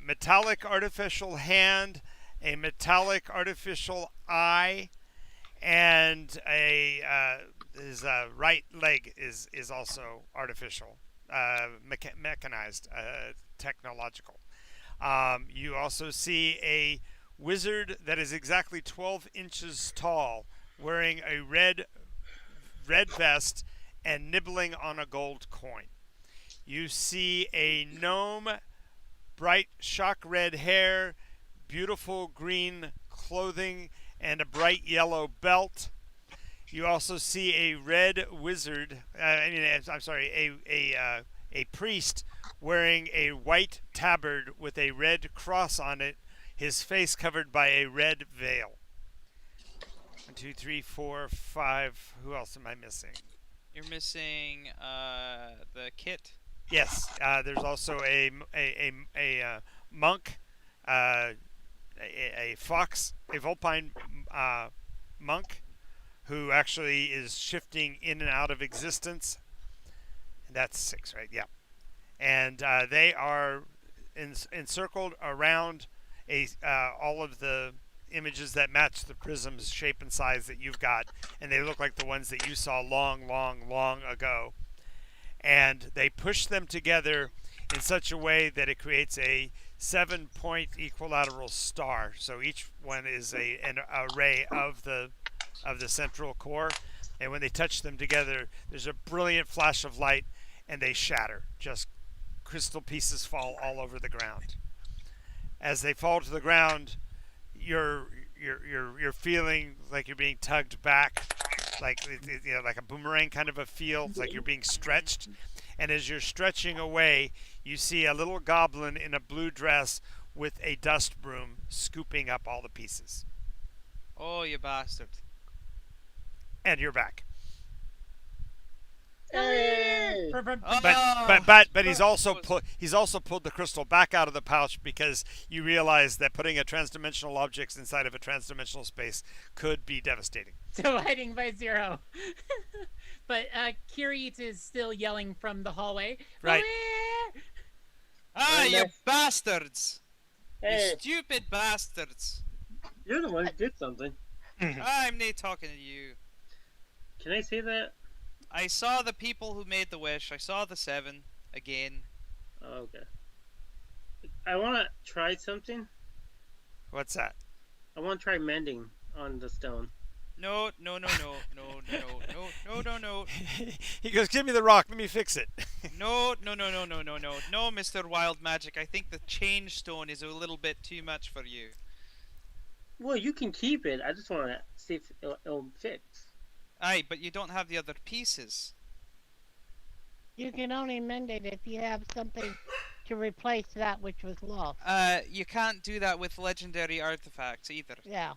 metallic artificial hand, a metallic artificial eye, and his right leg is also artificial, mechanized, technological. You also see a wizard that is exactly 12 inches tall, wearing a red vest and nibbling on a gold coin. You see a gnome, bright shock red hair, beautiful green clothing, and a bright yellow belt. You also see a red wizard. A priest wearing a white tabard with a red cross on it. His face covered by a red veil. 1, 2, 3, 4, 5. Who else am I missing? You're missing the kit. Yes. There's also a monk, a fox, a Vulpine monk, who actually is shifting in and out of existence. And that's 6, right? Yeah. And they are encircled around all of the images that match the prism's shape and size that you've got, and they look like the ones that you saw long ago. And they push them together in such a way that it creates a 7-point equilateral star. So each one is an array of the central core, and when they touch them together, there's a brilliant flash of light, and they shatter. Just crystal pieces fall all over the ground. As they fall to the ground, you're feeling like you're being tugged back, like a boomerang kind of a feel. It's like you're being stretched, and as you're stretching away, you see a little goblin in a blue dress with a dust broom scooping up all the pieces. Oh, you bastard! And you're back. Hey! But he's also pulled the crystal back out of the pouch, because you realize that putting a transdimensional object inside of a transdimensional space could be devastating. Dividing by 0. But Kirit is still yelling from the hallway. Right. Ah, you Hey. bastards! Hey, You stupid bastards! you're the one who did something. I'm not talking to you. Can I say that? I saw the people who made the wish. I saw the 7 again. Oh, okay. I want to try something. What's that? I want to try mending on the stone. No. He goes, "Give me the rock. Let me fix it." No, Mr. Wild Magic. I think the change stone is a little bit too much for you. Well, you can keep it. I just want to see if it'll fix. Aye, but you don't have the other pieces. You can only mend it if you have something to replace that which was lost. You can't do that with legendary artifacts either. Yeah.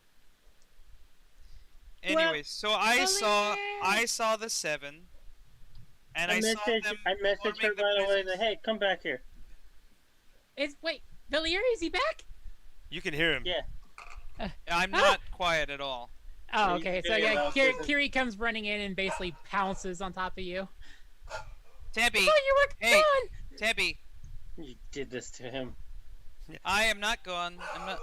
Anyways, so I saw the 7, and I saw them. I messaged her forming the right away. prisms. Hey, come back here. Wait, Valier, is he back? You can hear him. Yeah. I'm not quiet at all. Oh, you okay. can So hear yeah, him. Kiri comes running in and basically pounces on top of you. Tempe, Oh, you were hey. gone! Tempe, You did this to him. I am not gone. I'm not.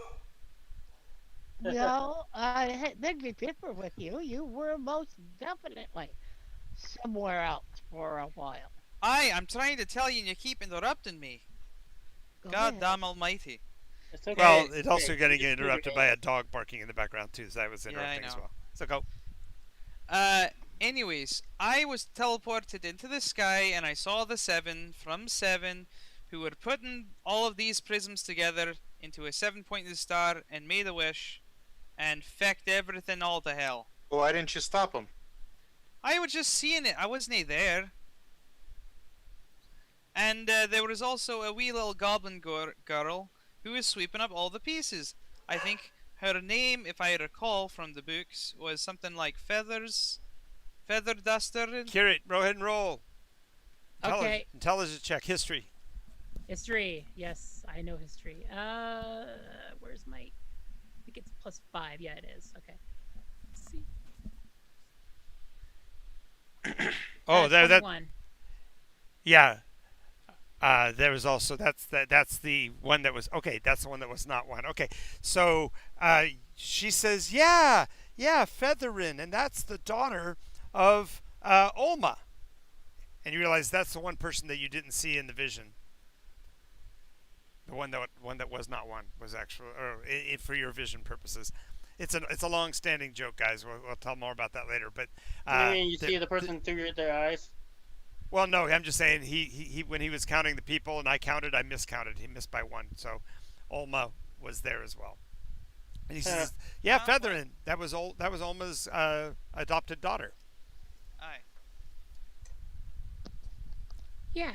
No, I beg to differ with you. You were most definitely somewhere else for a while. I'm trying to tell you, and you keep interrupting me. Go God ahead. damn almighty. It's okay. Well, it's okay, also getting just interrupted by a dog barking in the background too. So that was Yeah, I interrupting as know. well. So go. Anyways, I was teleported into the sky and I saw the Seven from Seven, who were putting all of these prisms together into a 7-pointed star and made a wish and fecked everything all to hell. Well, why didn't you stop him? I was just seeing it. I wasn't there. And there was also a wee little goblin girl who was sweeping up all the pieces. I think her name, if I recall from the books, was something like Feather Duster. Curate, go ahead and roll. Okay. Intelligence check. History. History. Yes, I know history. Where's my? I think it's +5. Yeah, it is. Okay. Let's see. Oh, there. That. 21. Yeah. There was also that's the one that was okay. That's the one that was not one. Okay, so she says, yeah, Featherin, and that's the daughter of Olma, and you realize that's the one person that you didn't see in the vision. The one that was not one was actually, or for your vision purposes. It's a long-standing joke, guys. We'll tell more about that later. But I mean, you see the person through their eyes. well, no, I'm just saying he when he was counting the people and I counted, I miscounted. He missed by one. So Olma was there as well. And he says, "Yeah, Featherin, that was Olma's adopted daughter." Aye. Yeah.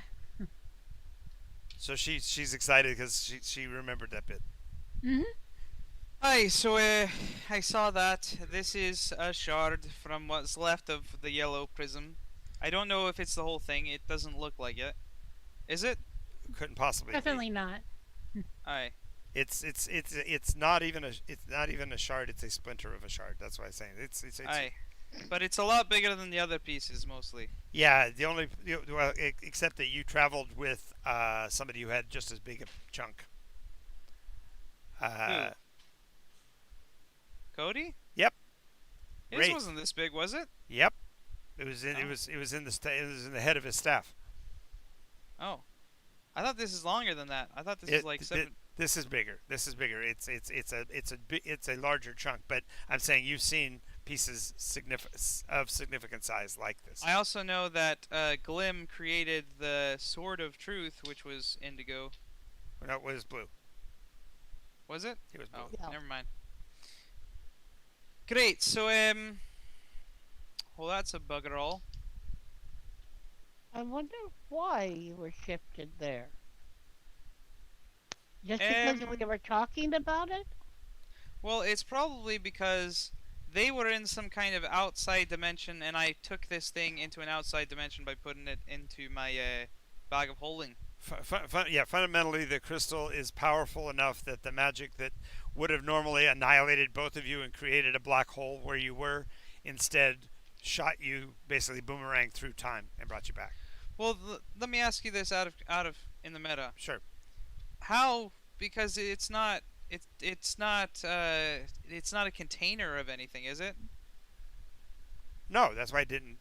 So she's excited because she remembered that bit. Mhm. Aye, so I saw that. This is a shard from what's left of the yellow prism. I don't know if it's the whole thing. It doesn't look like it. Is it? Couldn't possibly. Definitely not. Aye. It's not even a shard. It's a splinter of a shard. That's what I'm saying. It's Aye. But it's a lot bigger than the other pieces, mostly. Yeah, the only well, except that you traveled with somebody who had just as big a chunk. Who? Cody? Yep. His Wraith. wasn't this big, was it? Yep. It was in Oh. it was in the head of his staff. Oh. I thought this is longer than that. I thought this was like 7. This is bigger. This is bigger. It's a larger chunk. But I'm saying you've seen pieces of significant size like this. I also know that Glim created the Sword of Truth, which was indigo. No, it was blue. Was it? It was blue. Oh, Yeah. never mind. Great. So well, that's a bugger all. I wonder why you were shifted there. Just because we were talking about it? Well, it's probably because they were in some kind of outside dimension, and I took this thing into an outside dimension by putting it into my bag of holding. Fundamentally, the crystal is powerful enough that the magic that would have normally annihilated both of you and created a black hole where you were, instead shot you basically boomerang through time and brought you back. Well, let me ask you this out of in the meta. Sure. How? Because it's not a container of anything, is it? No, that's why I didn't.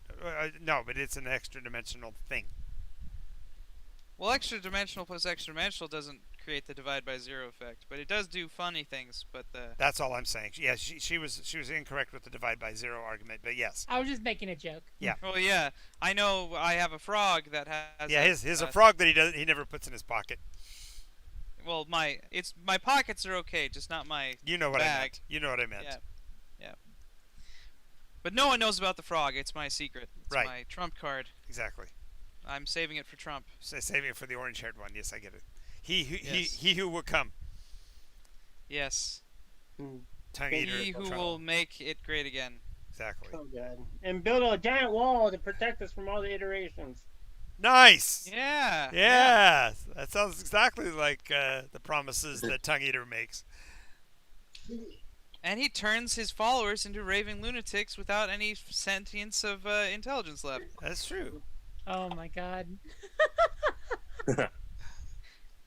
No, but it's an extra dimensional thing. Well, extra dimensional plus extra dimensional doesn't create the divide by zero effect, but it does do funny things. But That's all I'm saying. Yeah, she was incorrect with the divide by zero argument, but yes. I was just making a joke. Yeah. well, yeah, I know I have a frog that has. Yeah, his a frog that he never puts in his pocket. Well, my pockets are okay, just not my. You know what I bag. meant. You know what I meant. Yeah. But no one knows about the frog. It's my secret. It's Right. my trump card. Exactly. I'm saving it for Trump. Saving it for the orange-haired one. Yes, I get it. Yes. He who will come. Yes. Tongue He eater. who Trump. will make it great again. Exactly. Oh god! And build a giant wall to protect us from all the iterations. Nice. Yeah. Yeah. That sounds exactly like the promises that Tongue Eater makes. And he turns his followers into raving lunatics without any sentience of intelligence left. That's true. Oh my god.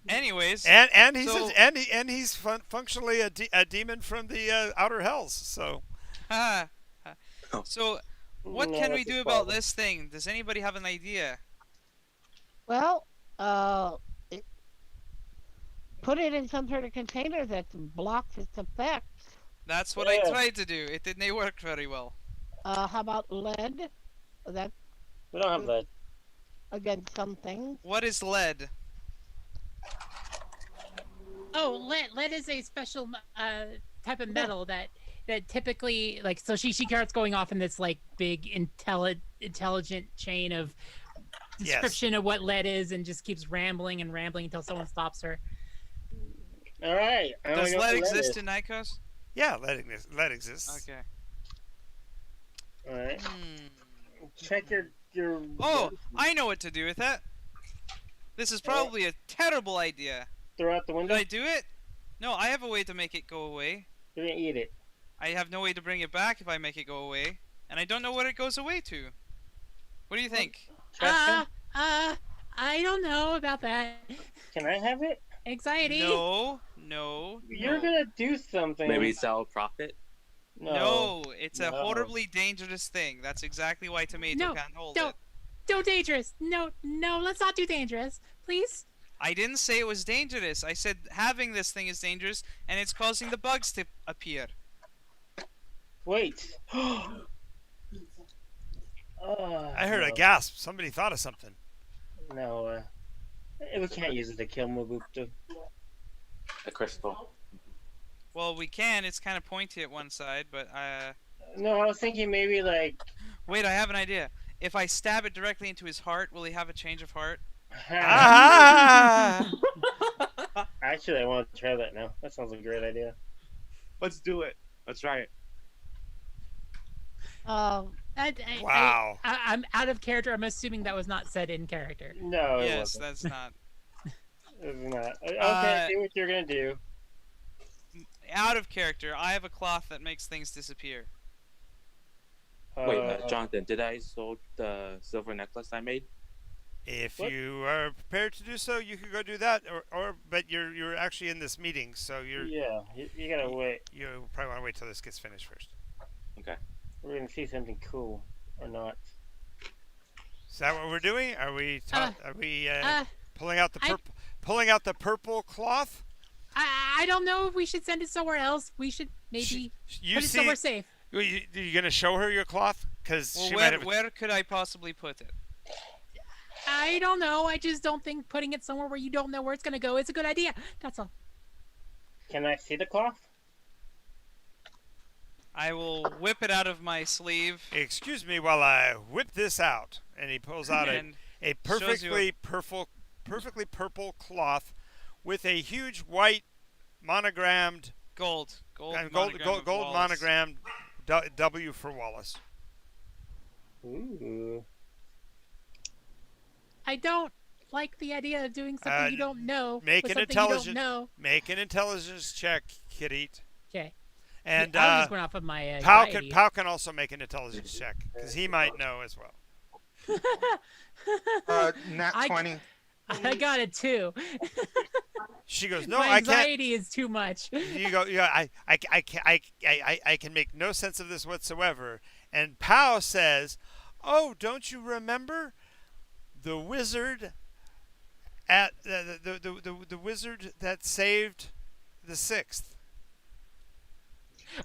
Anyways, And he's So- he's functionally a demon from the outer hells. So so what No, can we that's a do about problem. this thing? Does anybody have an idea? Well, Put it in some sort of container that blocks its effects. That's what I Yeah. tried to do. It didn't work very well. How about lead? That We don't have lead. against some things. What is lead? Oh, lead is a special type of metal that typically like so she starts going off in this like big intelligent chain of description of what lead is and just keeps rambling and rambling until someone stops her. All right. I Does know what lead lead exist is. in Nycos? Yeah, lead exists. Okay. All right. Hmm. Check your. Oh, I know what to do with that. This is probably a terrible idea. Throw out the Did window. I do it? No, I have a way to make it go away. You're gonna eat it. I have no way to bring it back if I make it go away. And I don't know what it goes away to. What do you think? Trust I don't know about that. Can I have it? Anxiety. No. You're gonna do something. Maybe sell profit. No, it's a No. horribly dangerous thing. That's exactly why Tomato No, can't hold don't. it. Don't dangerous. No, let's not do dangerous. Please. I didn't say it was dangerous. I said having this thing is dangerous, and it's causing the bugs to appear. Wait. I heard no. a gasp. Somebody thought of something. No, we can't use it to kill Mobutu. A crystal. Well, we can. It's kind of pointy at one side, but No, I was thinking maybe like. wait, I have an idea. If I stab it directly into his heart, will he have a change of heart? Ah! Actually, I want to try that now. That sounds like a great idea. Let's do it. Let's try it. Wow. I'm out of character. I'm assuming that was not said in character. No, it Yes, wasn't. that's not. It's not. Okay, do what you're gonna do. Out of character, I have a cloth that makes things disappear. Wait, Jonathan, did I sold the silver necklace I made? If What? you are prepared to do so, you can go do that. But you're actually in this meeting, so Yeah, you gotta wait. you probably want to wait till this gets finished first. Okay. We're gonna see something cool or not. Is that what we're doing? Are we I pulling out the I- purple cloth? don't know if we should send it somewhere else. We should maybe You put it see? somewhere safe. You gonna show her your cloth? Because Well, she might have. where could I possibly put it? I don't know. I just don't think putting it somewhere where you don't know where it's gonna go is a good idea. That's all. Can I see the cloth? I will whip it out of my sleeve. Excuse me while I whip this out. And he pulls out And a shows you perfectly purple cloth with a huge white monogrammed gold gold Wallace. monogrammed W for Wallace. Ooh. I don't like the idea of doing something you don't know. Make with an something you don't intelligence. know. Make an intelligence check, Kitty. Okay. And I was just going off of my Pau can also make an intelligence check because he might know as well. Nat I- 20. I got it too. She goes, no, my I can't. anxiety is too much. You go, yeah, I can make no sense of this whatsoever. And Pau says, oh, don't you remember the wizard at the wizard that saved the sixth?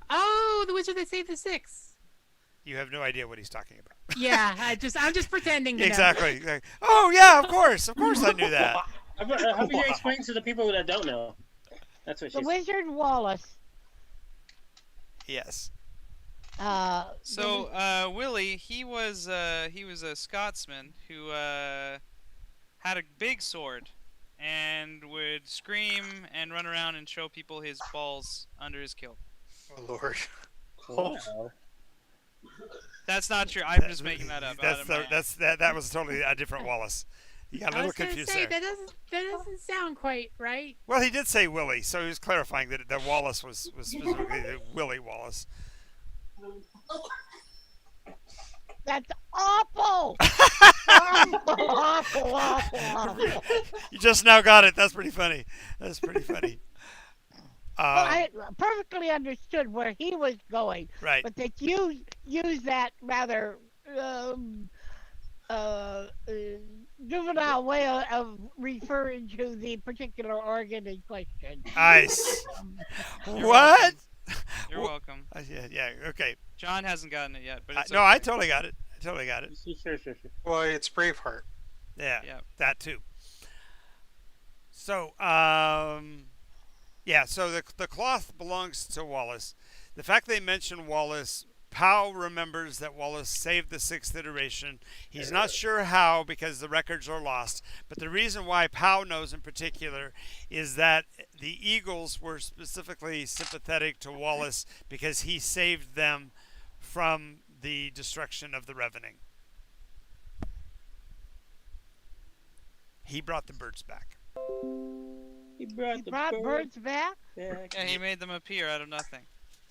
Oh, the wizard that saved the six. You have no idea what he's talking about. Yeah, I'm just pretending to know. Exactly. Like, oh yeah, of course I knew that. How about you explain to the people that don't know? That's what The she said. Wizard Wallace. Yes. So Willie, he was a Scotsman who had a big sword and would scream and run around and show people his balls under his kilt. Oh, Lord. Wow. That's not true. I'm just making that up. That was totally a different Wallace. You got a I little was gonna confused say there. that doesn't sound quite right. Well, he did say Willie, so he was clarifying that Wallace was specifically Willie Wallace. That's awful. awful. You just now got it. That's pretty funny. That's pretty funny. Well, I perfectly understood where he was going, Right. but that you use that rather juvenile way of referring to the particular organ in question. Ice. You're What? You're welcome. Yeah. Okay. John hasn't gotten it yet, but it's No, okay. I totally got it. Sure. Well, it's Braveheart. Yeah. Yeah. That too. So, yeah. So the cloth belongs to Wallace. The fact they mention Wallace. Pow remembers that Wallace saved the 6th iteration. He's not sure how because the records are lost. But the reason why Pow knows in particular is that the Eagles were specifically sympathetic to Wallace because he saved them from the destruction of the Revening. He brought the birds back. He brought the Birds back? back. Yeah, he made them appear out of nothing.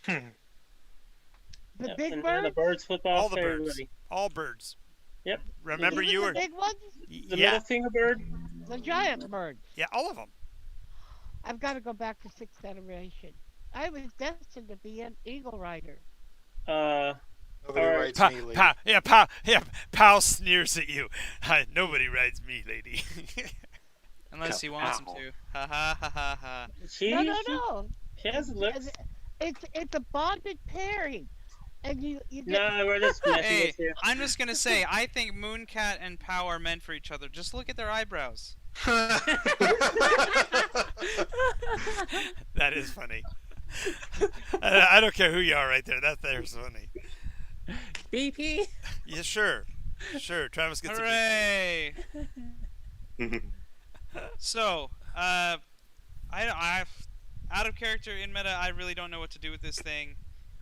The Yep, big and then the birds? birds flip All off the to birds. everybody. All birds. Yep. Remember Even you the were. big ones? The Yeah. middle finger bird. The giant birds. Yeah, all of them. I've got to go back to 6th iteration. I was destined to be an eagle rider. Uh, Nobody Alright. rides me, lady. Pow sneers at you. Nobody rides me, lady. Unless he wants him to. Ha ha ha ha ha. she No. she has lips. It's a bonded pairing. And you get No, we're just messing Hey, with you. I'm just gonna say, I think Mooncat and Pow are meant for each other. Just look at their eyebrows. That is funny. I don't care who you are right there. There's funny. BP. Yeah, sure. Travis gets Hooray! So, I out of character in meta, I really don't know what to do with this thing.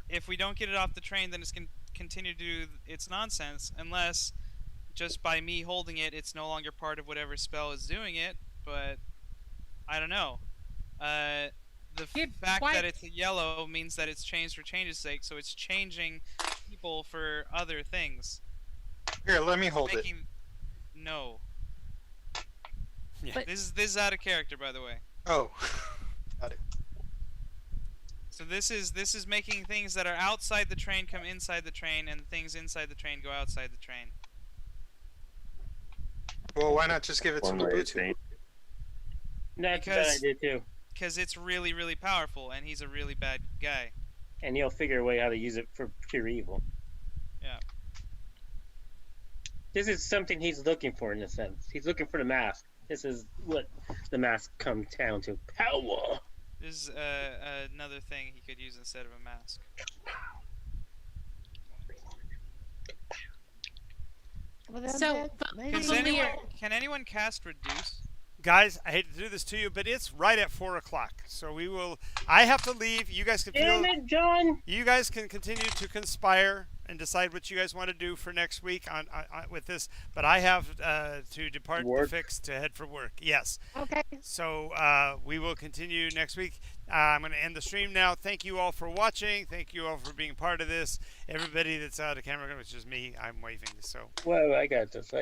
If we don't get it off the train, then it's going to continue to do its nonsense, unless just by me holding it, it's no longer part of whatever spell is doing it. But I don't know. The fact that it's yellow means that it's changed for change's sake, so it's changing people for other things. Here, let me hold it. No. Yeah. But- This is out of character, by the way. Oh, got it. So this is making things that are outside the train come inside the train, and things inside the train go outside the train. Well, why not just give it to One way to Ubuntu? think. That's a bad Because- idea too. Because it's really, really powerful, and he's a really bad guy. And he'll figure a way how to use it for pure evil. Yeah. This is something he's looking for in a sense. He's looking for the mask. This is what the mask comes down to. Power. This is another thing he could use instead of a mask. well, then So, maybe Can anyone cast reduce? Guys, I hate to do this to you, but it's right at 4 o'clock. So we will. I have to leave. You guys can Damn it, John! You guys can continue to conspire and decide what you guys want to do for next week on with this. But I have to depart the Work. fix to head for work. Yes. Okay. So we will continue next week. I'm going to end the stream now. Thank you all for watching. Thank you all for being part of this. Everybody that's out of camera, which is me, I'm waving. So. Whoa, I got this.